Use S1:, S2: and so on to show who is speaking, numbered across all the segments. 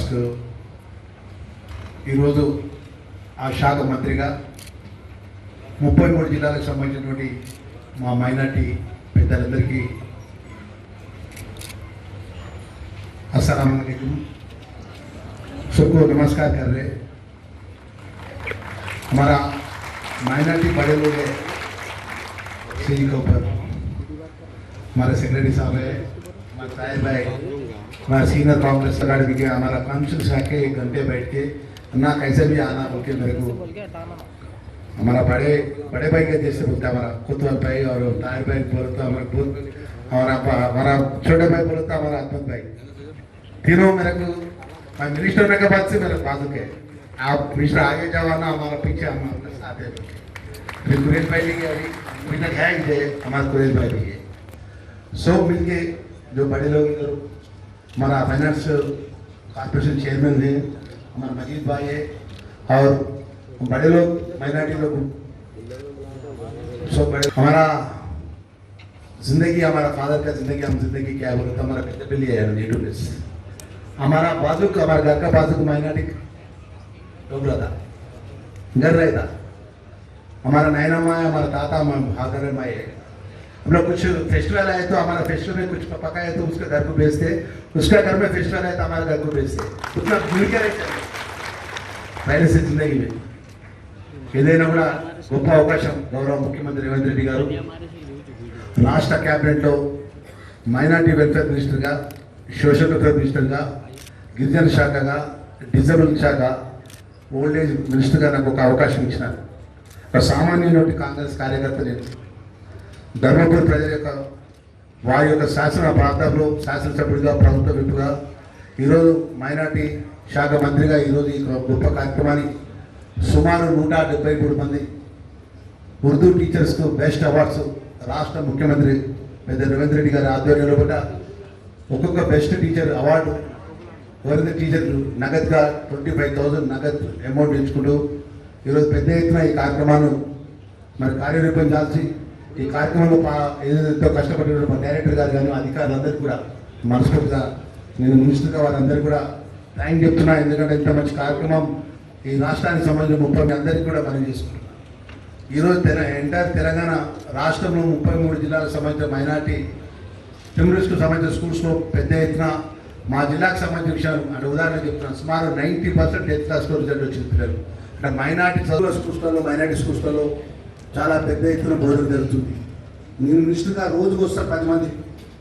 S1: First ఈరోజు ఆ శాఖ మంత్రిగా 33 జిల్లాలకు సంబంధించినటువంటి మా మైనార్టీ పెద్దలందరికీ अस्सलाम वालेकुम। सबको नमस्कार कर रहे। हमारा माइनॉरिटी बड़े लोग हैं सीढ़ी के ऊपर, हमारे सेक्रेटरी साहब है, हमारे ताहिर भाई, हमारा सीनियर कांग्रेस अकाडमी के हमारा काउंसिल से आके 1 घंटे बैठ के ना कैसे भी आना बोल के मेरे को हमारा बड़े भाई के जैसे बोलता है, हमारा कुतुब भाई और ताहिर भाई बोलता हमारा छोटे भाई बोलता हमारा अहमद भाई, तीनों मेरे को मिनिस्टर होने के बाद से मेरे बाजू के आप मिनिस्टर आगे जाओ ना, हमारा पीछे हमारे साथ है। फिर कुरेश भाई भी अभी तक है ही, हमारा कुरेश भाई भी है। सब मिलके जो बड़े लोग इधर हमारा फाइनेंस कॉर्पोरेशन चेयरमैन है, हमारा मजीद भाई है और बड़े लोग माइनॉरिटी लोग सब बड़े। हमारा जिंदगी, हमारा फादर का जिंदगी, हम जिंदगी क्या बोले तो हमारा बिल्ली है नेटिव प्लेस। हमारा बाजू का, हमारे घर का बाजू का माइनॉरिटी डोगरा था, घर रहता। हमारा नैना माँ है, हमारा ताता भागर माँ है। हम लोग कुछ फेस्टिवल आए तो हमारा फेस्टिवल में कुछ पकाए तो उसके घर को भेजते, उसका घर में फेस्टिवल आए तो हमारे घर को भेजते। उतना मिल के रहते पहले से जिंदगी में। ఏదైనా కూడా గొప్ప అవకాశం గౌరవ ముఖ్యమంత్రి రేవంత్ రెడ్డి గారు రాష్ట్ర క్యాబినెట్లో మైనార్టీ వెల్ఫేర్ మినిస్టర్గా, సోషల్ వెల్ఫేర్ మినిస్టర్గా, గిరిజన శాఖగా, డిజబుల్ శాఖ, ఓల్డ్ ఏజ్ మినిస్టర్గా నాకు ఒక అవకాశం ఇచ్చినారు. ఒక సామాన్యుడి కాంగ్రెస్ కార్యకర్త నేను ధర్మపురి ప్రజల యొక్క వారి యొక్క శాసన ప్రాంతంలో శాసనసభ్యుడిగా, ప్రభుత్వ విప్పుగా, ఈరోజు మైనార్టీ శాఖ మంత్రిగా ఈరోజు ఈ గొప్ప కార్యక్రమాన్ని సుమారు 173 మంది ఉర్దూ టీచర్స్కు బెస్ట్ అవార్డ్స్ రాష్ట్ర ముఖ్యమంత్రి పెద్ద రేవంత్ రెడ్డి గారి ఆధ్వర్యంలో కూడా ఒక్కొక్క బెస్ట్ టీచర్ అవార్డు ఎవరైతే టీచర్లు నగదుగా 25,000 నగదు అమౌంట్ ఇచ్చుకుంటూ ఈరోజు పెద్ద ఎత్తున ఈ కార్యక్రమాన్ని మరి కార్యరూపించాల్సి ఈ కార్యక్రమంలో ఏదైతే కష్టపడిన మా డైరెక్టర్ గారు కానీ అధికారులందరికీ కూడా మనస్ఫూర్తిగా నేను మినిస్టర్గా వారందరికీ కూడా థ్యాంక్ చెప్తున్నా. ఎందుకంటే ఇంత మంచి కార్యక్రమం ఈ రాష్ట్రానికి సంబంధించిన 30 అందరికీ కూడా మనం చేసుకుంటున్నాం. ఈరోజు ఎంటైర్ తెలంగాణ రాష్ట్రంలో 33 జిల్లాలకు సంబంధించిన మైనార్టీ టెంపుల్స్కు సంబంధించిన స్కూల్స్లో పెద్ద ఎత్తున మా జిల్లాకు సంబంధించిన విషయాలు అంటే ఉదాహరణ చెప్తున్నాను, సుమారు 90% 10th క్లాస్లో రిజల్ట్ వచ్చిన పిల్లలు అంటే మైనార్టీ చదువుల స్కూల్స్లలో, మైనార్టీ స్కూల్స్లలో చాలా పెద్ద ఎత్తున బోధన జరుగుతుంది. నేను నిష్ఠగా రోజుకు వస్తారు 10 మంది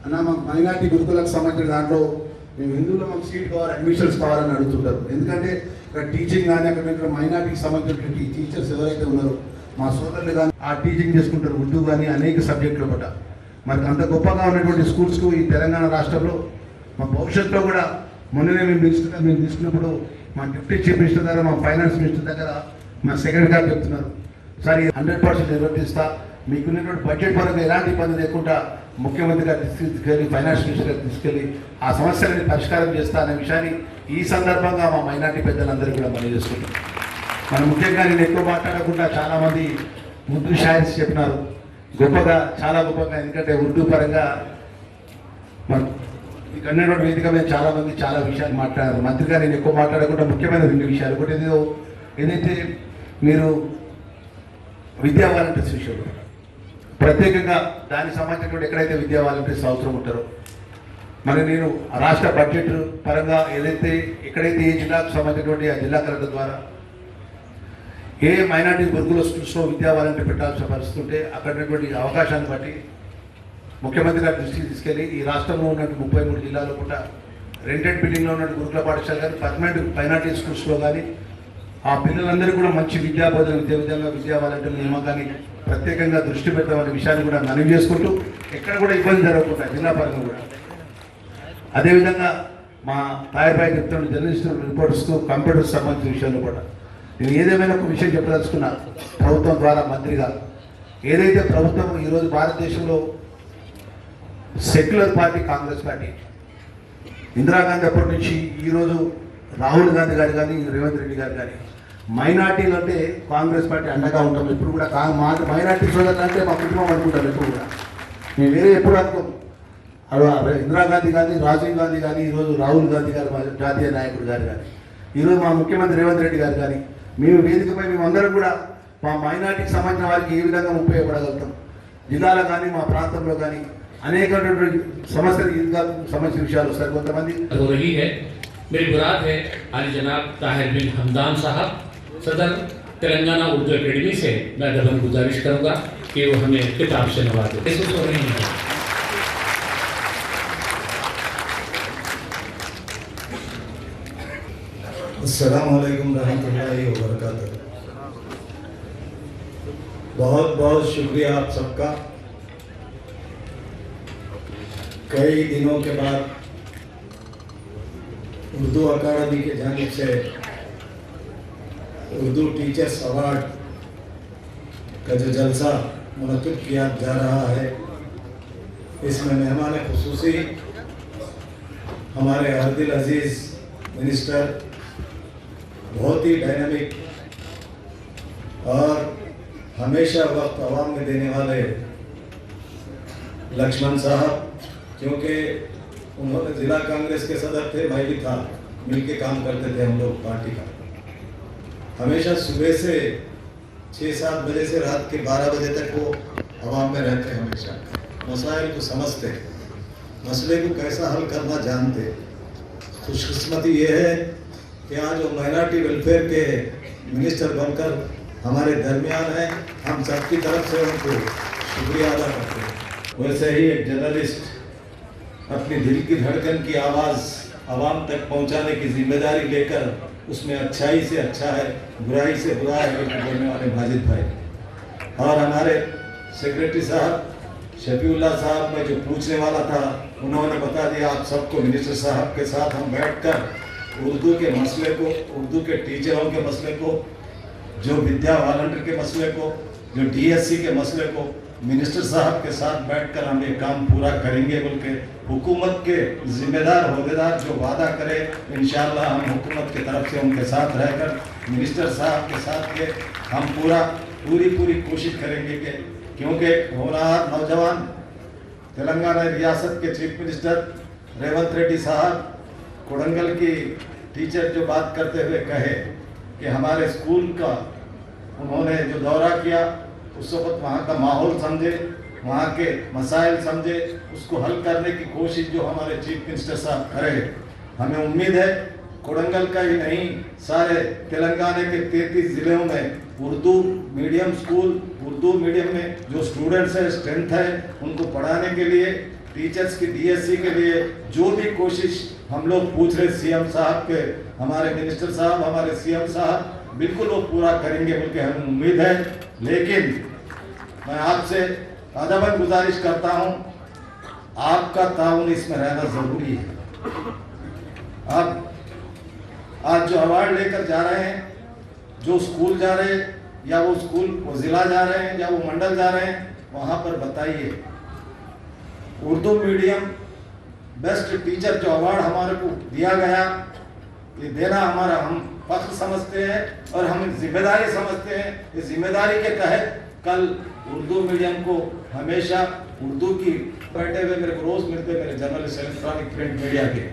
S1: అన్న మాకు మైనార్టీ గురుకులకు సంబంధించిన దాంట్లో మేము హిందువులో మాకు సీట్ కావాలి, అడ్మిషన్స్ కావాలని అడుగుతుంటారు. ఎందుకంటే ఇక్కడ టీచింగ్ కానీ అక్కడ మైనార్టీకి సంబంధించినటువంటి టీచర్స్ ఎవరైతే ఉన్నారో మా సోదరులు కానీ ఆ టీచింగ్ చేసుకుంటారు, ఉర్దూ కానీ అనేక సబ్జెక్టులు పట్ల. మరి అంత గొప్పగా ఉన్నటువంటి స్కూల్స్కు ఈ తెలంగాణ రాష్ట్రంలో మా భవిష్యత్తులో కూడా మొన్ననే మేము మినిస్టర్గా మేము తీసుకున్నప్పుడు మా డిప్యూటీ చీఫ్ మినిస్టర్ దగ్గర, మా ఫైనాన్స్ మినిస్టర్ దగ్గర మా సెక్రటరీ గారు చెప్తున్నారు, సార్ 100% నిర్వర్తిస్తా, మీకున్నటువంటి బడ్జెట్ పరంగా ఎలాంటి ఇబ్బంది లేకుండా ముఖ్యమంత్రి గారు తీసుకెళ్ళి ఫైనాన్స్ మినిస్టర్ గారు తీసుకెళ్ళి ఆ సమస్యలని పరిష్కారం చేస్తా అనే విషయాన్ని ఈ సందర్భంగా మా మైనార్టీ పెద్దలందరూ కూడా మనం చేసుకుంటాం. మనం ముఖ్యంగా నేను ఎక్కువ మాట్లాడకుండా చాలామంది ఉర్దూ షాయర్స్ చెప్పినారు గొప్పగా, చాలా గొప్పగా. ఎందుకంటే ఉర్దూ పరంగా మనం ఈ కన్నడ వేదిక మీద చాలామంది చాలా విషయాలు మాట్లాడారు. మంత్రిగా నేను ఎక్కువ మాట్లాడకుండా ముఖ్యమైన 2 విషయాలు. ఒకటి ఏదైతే మీరు విద్యా వాలంటీర్స్ విషయంలో ప్రత్యేకంగా దానికి సంబంధించినటువంటి ఎక్కడైతే విద్యా వాలంటీర్స్ అవసరం ఉంటారో మరి నేను రాష్ట్ర బడ్జెట్ పరంగా ఏదైతే ఎక్కడైతే ఏ జిల్లాకు సంబంధించినటువంటి ఆ జిల్లా కలెక్టర్ ద్వారా ఏ మైనార్టీ గురుకుల స్కూల్స్లో విద్యా వాలంటీర్ పెట్టాల్సిన పరిస్థితి ఉంటే అక్కడటువంటి అవకాశాన్ని బట్టి ముఖ్యమంత్రి గారి దృష్టికి తీసుకెళ్ళి ఈ రాష్ట్రంలో ఉన్నటువంటి 33 జిల్లాలో కూడా రెంటెడ్ బిల్డింగ్లో ఉన్న గురుకుల పాఠశాల కానీ పర్మనెంట్ మైనార్టీ స్కూల్స్లో కానీ ఆ పిల్లలందరూ కూడా మంచి విద్యా బోధన విద్యా వాలంటీర్ల నియామకాన్ని ప్రత్యేకంగా దృష్టి పెడతామనే విషయాన్ని కూడా మనవి చేసుకుంటూ ఎక్కడ కూడా ఇబ్బంది జరగకుండా జిల్లా పరంగా కూడా. అదేవిధంగా మా తాయర్ భాయ్ చెప్తున్న జర్నలిస్ట్ రిపోర్టర్స్కు కంప్యూటర్స్ సంబంధించిన విషయంలో కూడా నేను ఏదేమైనా ఒక విషయం చెప్పదలుచుకున్నా. ప్రభుత్వం ద్వారా మంత్రిగా ఏదైతే ప్రభుత్వం ఈరోజు భారతదేశంలో secular party Congress party, Indira Gandhi అప్పటి నుంచి ఈరోజు రాహుల్ గాంధీ గారు కానీ రేవంత్ రెడ్డి గారు కానీ మైనార్టీలు అంటే కాంగ్రెస్ పార్టీ అండగా ఉంటాం. ఎప్పుడు కూడా మైనార్టీ సోదరులు అంటే మా కుటుంబం అనుకుంటారు. ఎప్పుడు కూడా మేము వేరే ఎప్పుడు అనుకోం. ఇందిరాగాంధీ కానీ రాజీవ్ గాంధీ కానీ ఈరోజు రాహుల్ గాంధీ గారు మా జాతీయ నాయకుడు గారు కానీ ఈరోజు మా ముఖ్యమంత్రి రేవంత్ రెడ్డి గారు కానీ మేము వేదికపై మేమందరం కూడా మా మైనార్టీకి సంబంధించిన వారికి ఏ విధంగా ఉపయోగపడగలుగుతాం, జిల్లాలో కానీ మా ప్రాంతంలో కానీ అనేకటువంటి సమస్యలు ఈద్గా సంబంధించిన విషయాలు వస్తాయి కొంతమంది.
S2: मेरी मुराद है आज जनाब ताहिर बिन हमदान साहब सदर तेलंगाना उर्दू एकेडमी से मैं डबल गुजारिश करूंगा कि वो हमें किताब से नवाजें।
S3: अस्सलाम वालेकुम रहमतुल्लाहि व बरकातहू। बहुत बहुत शुक्रिया आप सबका। कई दिनों के बाद उर्दू अकादमी के जानिब से उर्दू टीचर्स अवार्ड का जो जलसा मुनक़िद किया जा रहा है, इसमें मेहमान खुसूसी हमारे हरदिल अजीज़ मिनिस्टर, बहुत ही डायनामिक और हमेशा वक्त आवाम में देने वाले लक्ष्मण साहब, क्योंकि उन्होंने ज़िला कांग्रेस के सदर थे, मैं भी था, मिलके काम करते थे हम लोग पार्टी का। हमेशा सुबह से 6-7 बजे से रात के 12 बजे तक वो आवाम में रहते, हमेशा मसाइल को समझते, मसले को कैसा हल करना जानते। खुशकिस्मती ये है कि आज वो माइनॉरिटी वेलफेयर के मिनिस्टर बनकर हमारे दरमियान हैं। हम सबकी तरफ से उनको शुक्रिया अदा करते हैं। वैसे ही एक जर्नलिस्ट अपनी दिल की धड़कन की आवाज़ आवाम तक पहुंचाने की जिम्मेदारी लेकर उसमें अच्छाई से अच्छा है, बुराई से बुरा है बोलने वाले माजिद भाई, और हमारे सेक्रेटरी साहब शफीउल्लाह साहब, मैं जो पूछने वाला था उन्होंने बता दिया आप सबको। मिनिस्टर साहब के साथ हम बैठकर उर्दू के मसले को, उर्दू के टीचरों के मसले को, जो विद्या वॉलंटियर के मसले को, जो डीएससी के मसले को मिनिस्टर साहब के साथ बैठकर हम ये काम पूरा करेंगे बोल के हुकूमत के जिम्मेदार अहदेदार जो वादा करे, इंशाअल्लाह हम हुकूमत की तरफ से उनके साथ रहकर मिनिस्टर साहब के साथ के हम पूरी कोशिश करेंगे कि, क्योंकि होनहार नौजवान तेलंगाना रियासत के चीफ मिनिस्टर रेवंत रेड्डी साहब कोडंगल की टीचर जो बात करते हुए कहे कि हमारे स्कूल का उन्होंने जो दौरा किया उस वक्त वहाँ का माहौल समझे, वहाँ के मसाइल समझे, उसको हल करने की कोशिश जो हमारे चीफ मिनिस्टर साहब करे। हमें उम्मीद है कोडंगल का ही नहीं, सारे तेलंगाना के 33 ज़िलों में Urdu medium school, Urdu medium में जो स्टूडेंट्स है, स्ट्रेंथ है, उनको पढ़ाने के लिए, टीचर्स की डीएससी के लिए जो भी कोशिश हम लोग पूछ रहे सीएम साहब के, हमारे मिनिस्टर साहब, हमारे सीएम साहब बिल्कुल वो पूरा करेंगे बोल के हमें उम्मीद है। लेकिन मैं आपसे अदबन गुजारिश करता हूँ, आपका ताउन इसमें रहना ज़रूरी है। आप आज जो अवार्ड लेकर जा रहे हैं, जो स्कूल जा रहे हैं, या वो स्कूल वो ज़िला जा रहे हैं या वो मंडल जा रहे हैं, वहाँ पर बताइए उर्दू मीडियम बेस्ट टीचर जो अवार्ड हमारे को दिया गया, ये देना हमारा हम फख्र समझते हैं और हम जिम्मेदारी समझते हैं। इस जिम्मेदारी के तहत कल उर्दू मीडियम को हमेशा उर्दू की बैठे हुए मेरे को रोज़ मिलते मेरे जर्नलिस्ट इलेक्ट्रॉनिक प्रिंट मीडिया के,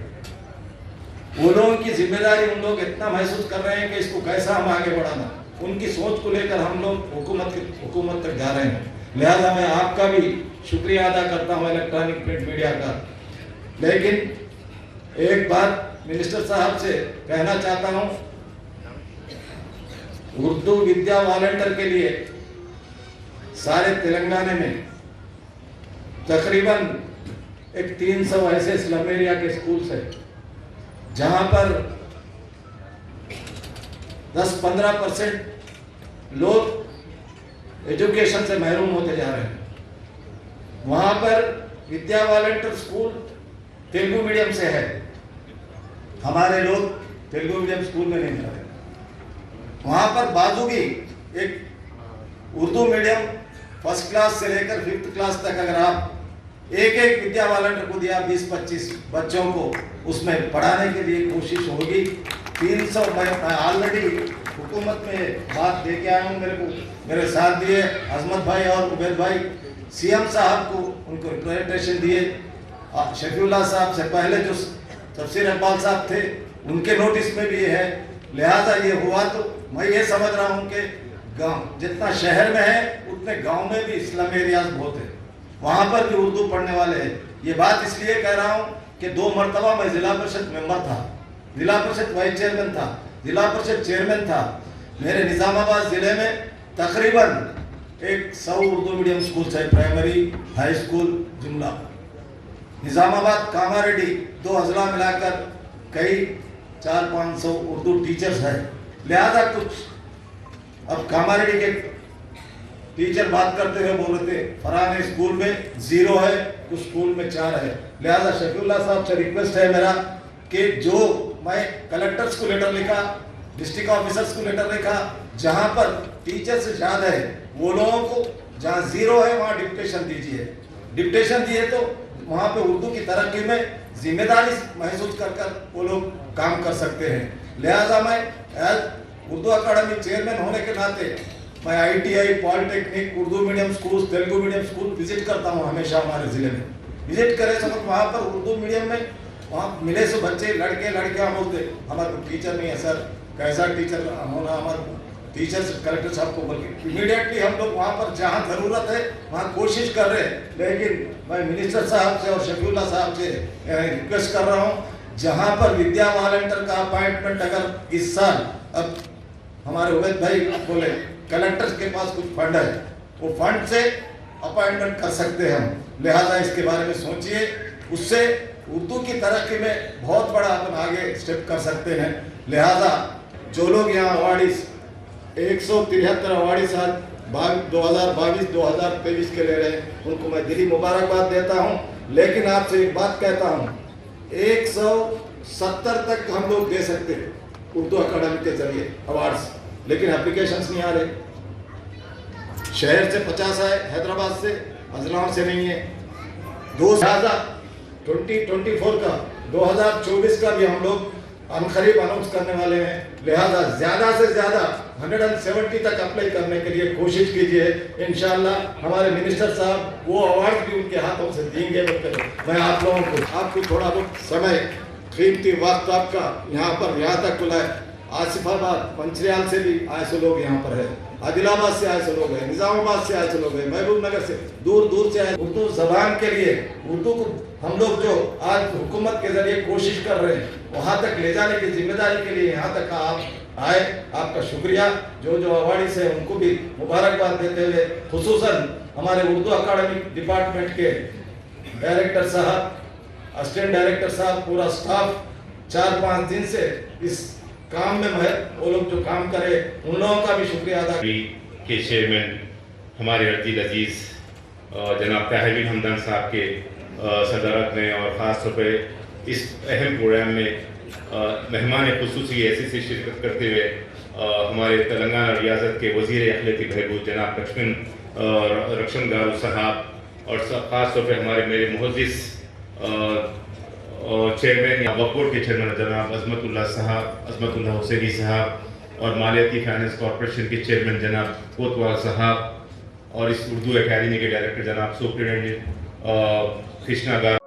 S3: वो लोगों की जिम्मेदारी उन लोग इतना महसूस कर रहे हैं कि इसको कैसा हम आगे बढ़ाना, उनकी सोच को लेकर हम लोग हुकूमत तक जा रहे हैं। लिहाजा मैं आपका भी शुक्रिया अदा करता हूँ इलेक्ट्रॉनिक प्रिंट मीडिया का। लेकिन एक बात मिनिस्टर साहब से कहना चाहता हूँ, उर्दू विद्या वॉलंटियर के लिए सारे तेलंगाना में तकरीबन एक 300 ऐसे स्लम एरिया के स्कूल्स हैं जहाँ पर 10-15% लोग एजुकेशन से महरूम होते जा रहे हैं। वहाँ पर विद्या वॉलंटियर स्कूल तेलुगु मीडियम से है, हमारे लोग तेलुगु मीडियम स्कूल में नहीं जाते। वहाँ पर बाजूगी एक उर्दू मीडियम फर्स्ट क्लास से लेकर 5th क्लास तक अगर आप एक विद्या वॉलंटियर को दिया 20-25 बच्चों को उसमें पढ़ाने के लिए कोशिश होगी। 300 मैं ऑलरेडी हुकूमत में बात दे के आया हूँ, मेरे साथ दिए अजमत भाई और उबैद भाई, सीएम साहब को उनको रिप्रेजेंटेशन दिए। शफीउल्लाह साहब से पहले जो तफसीर इकबाल साहब थे उनके नोटिस में भी ये है। लिहाजा ये हुआ तो मैं ये समझ रहा हूँ कि गांव जितना शहर में है उतने गांव में भी स्लम एरियाज बहुत है, वहाँ पर भी उर्दू पढ़ने वाले हैं। ये बात इसलिए कह रहा हूँ कि 2 मरतबा मैं जिला परिषद मेंबर था, जिला परिषद वाइस चेयरमैन था, जिला परिषद चेयरमैन था। मेरे निज़ामाबाद ज़िले में तकरीबन 100 उर्दू मीडियम स्कूल है, प्राइमरी हाई स्कूल जुमला। निज़ामाबाद कामारेड्डी 2 अजला मिलाकर कई 400-500 उर्दू टीचर्स हैं। लिहाजा कुछ अब कामारेड्डी के टीचर बात करते हुए बोल रहे थे फलाने स्कूल में 0 है, कुछ स्कूल में 4 है। लिहाजा शफीउल्लाह साहब से रिक्वेस्ट है मेरा कि जो मैं कलेक्टर्स को लेटर लिखा, डिस्ट्रिक्ट ऑफिसर्स को लेटर लिखा, जहां पर टीचर्स ज़्यादा है वो लोगों को जहां 0 है वहां डिप्टेशन दीजिए। डिप्टेशन दिए तो वहां पे उर्दू की तरक्की में जिम्मेदारी महसूस कर वो लोग काम कर सकते हैं। लिहाजा मैं एज उर्दू अकाडमी चेयरमैन होने के नाते मैं ITI, polytechnic, Urdu medium school, Telugu medium school visit करता हूँ हमेशा। हमारे ज़िले में विजिट करे सब वहाँ पर उर्दू मीडियम में वहाँ मिले सो बच्चे लड़के लड़कियाँ बोलते हमारे टीचर नहीं है सर, कैसा टीचर होना, हमारे टीचर्स कलेक्टर साहब को बोल के इमीडिएटली हम लोग वहाँ पर जहाँ ज़रूरत है वहाँ कोशिश कर रहे हैं। लेकिन मैं मिनिस्टर साहब से और शफीउल्लाह साहब से रिक्वेस्ट कर रहा हूँ, जहाँ पर विद्या वॉलंटियर का अपॉइंटमेंट अगर इस साल अब हमारे उबैद भाई बोले कलेक्टर के पास कुछ फंड है, वो फंड से अपॉइंटमेंट कर सकते हैं हम। लिहाजा इसके बारे में सोचिए, उससे उर्दू की तरक्की में बहुत बड़ा अपन आगे स्टेप कर सकते हैं। लिहाजा जो लोग यहाँ अवार्डीज 173 अवार्डीज 2022-2023 के ले रहे हैं उनको मैं दिली मुबारकबाद देता हूँ। लेकिन आपसे एक बात कहता हूँ, 170 तक हम लोग दे सकते हैं उर्दू अकाडमी के जरिए अवार्ड्स, लेकिन एप्लीकेशंस नहीं आ रहे। शहर से 50 है, हैदराबाद से, अजलाम से नहीं है। 2024 का 2024 का भी हम लोग अनखरीब अनाउंस करने वाले हैं। लिहाजा ज़्यादा से ज़्यादा 170 तक अप्लाई करने के लिए कोशिश कीजिए। इंशाल्लाह हमारे मिनिस्टर साहब वो अवार्ड भी उनके हाथों से देंगे। मैं आप लोगों को आपको थोड़ा बहुत समय कीमती वक्त आपका यहाँ तक बुलाए। आसिफाबाद, मंचिरियाल से भी आए से लोग यहाँ पर है, आदिलाबाद से आए से लोग हैं, निज़ामाबाद से आए से लोग हैं, महबूब नगर से दूर दूर से आए। उर्दू ज़बान के लिए उर्दू को हम लोग जो आज हुकूमत के जरिए कोशिश कर रहे हैं वहाँ तक ले जाने की जिम्मेदारी के लिए यहाँ तक आप आए, आपका शुक्रिया। जो अवार्डीज है उनको भी मुबारकबाद देते हुए खुसूसन हमारे उर्दू अकाडमी डिपार्टमेंट के डायरेक्टर साहब, असिस्टेंट डायरेक्टर साहब, पूरा स्टाफ 4-5 दिन से इस काम में वो लोग जो काम करे उन लोगों का भी शुक्रिया अदा
S4: के चेयरमैन हमारे अर्जील अजीज़ जनाब ताहिर बिन हमदान साहब के सदारत में और ख़ास तौर पर इस अहम प्रोग्राम में मेहमान खुसूसी ऐसे से शिरकत करते हुए हमारे तेलंगाना रियासत के वज़ीर अखिलती बहबूद जनाब रक्षण गारू साहब और ख़ास तौर पर हमारे मेरे मुहद्दिस चेयरमैन या वक़्फ़ के चेयरमैन जनाब अज़मतुल्लाह हुसैनी साहब और मालियाती फाइनेंस कॉरपोरेशन के चेयरमैन जनाब कोतवाल साहब और इस उर्दू एकेडमी के डायरेक्टर जनाब सुप्रिटेंडेंट कृष्णा गारू